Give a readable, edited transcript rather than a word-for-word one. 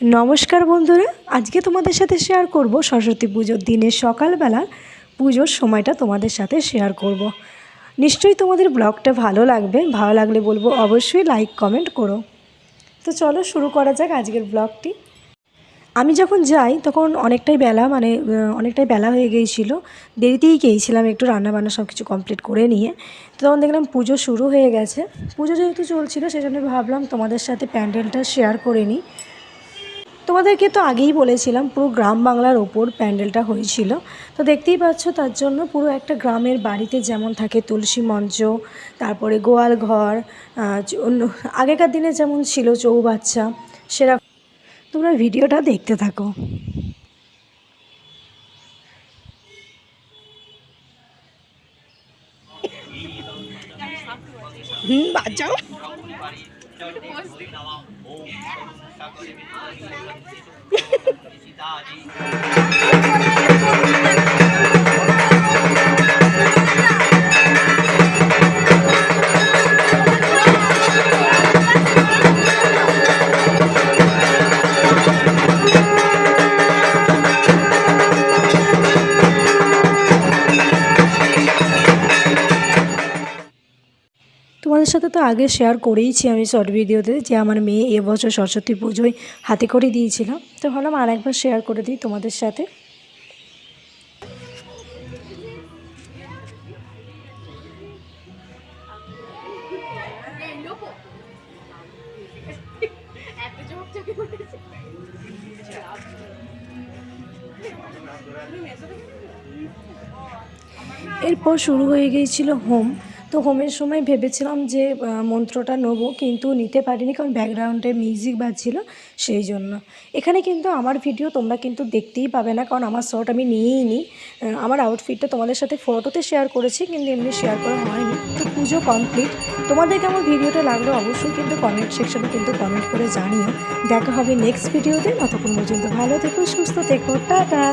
नमस्कार बंधुरा आज के तुम्हारे साथे शेयर करब सरस्वती पुजोर दिन सकाल बेला पुजोर समयटा तुम्हारे साथे शेयर करब। निश्चयई तुम्हारे ब्लगटा भालो लागले बोलबो अवश्यई लाइक कमेंट करो। तो चलो शुरू करा जाक आजकेर ब्लगटी। আমি যখন যাই তখন অনেকটাই বেলা অনেকটাই বেলা হয়ে গিয়েছিল, দেরিতেই গিয়েছিলাম একটু রান্নাবান্না সব কিছু কমপ্লিট করে নিয়ে। তো তখন দেখলাম পুজো শুরু হয়ে গেছে। পুজো যেহেতু চলছিল সেজন্য ভাবলাম তোমাদের সাথে প্যান্ডেলটা শেয়ার করে নিই। তোমাদেরকে তো আগেই বলেছিলাম পুরো গ্রাম বাংলার ওপর প্যান্ডেলটা হয়েছিল। তো দেখতেই পাচ্ছ তার জন্য পুরো একটা গ্রামের বাড়িতে যেমন থাকে তুলসী মঞ্চ, তারপরে গোয়াল ঘর, আগেকার দিনে যেমন ছিল চৌবাচ্চা, সেরকম তোমরা ভিডিওটা দেখতে থাকো। বাজাও তোমাদের সাথে তো আগে শেয়ার করেইছি আমি শর্ট ভিডিওতে যে আমার মেয়ে এবছর সরস্বতী পুজোয় হাতে করে দিয়েছিলাম। তো ভাবলাম আর একবার শেয়ার করে দিই তোমাদের সাথে। এরপর শুরু হয়ে গিয়েছিল হোম। তো হোমের সময় ভেবেছিলাম যে মন্ত্রটা নেবো, কিন্তু নিতে পারিনি কারণ ব্যাকগ্রাউন্ডে মিউজিক বাজছিল সেই জন্য। এখানে কিন্তু আমার ভিডিও তোমরা কিন্তু দেখতেই পাবে না, কারণ আমার শর্ট আমি নিয়েই নিই। আমার আউটফিটটা তোমাদের সাথে ফটোতে শেয়ার করেছি কিন্তু এমনি শেয়ার করা হয়নি। তো পুজো কমপ্লিট। তোমাদেরকে আমার ভিডিওটা লাগলো অবশ্যই কিন্তু কমেন্ট সেকশনে কিন্তু কমেন্ট করে জানিও। দেখা হবে নেক্সট ভিডিওতে। ততক্ষণ পর্যন্ত ভালো থেকো, সুস্থ থেকো, টাটা।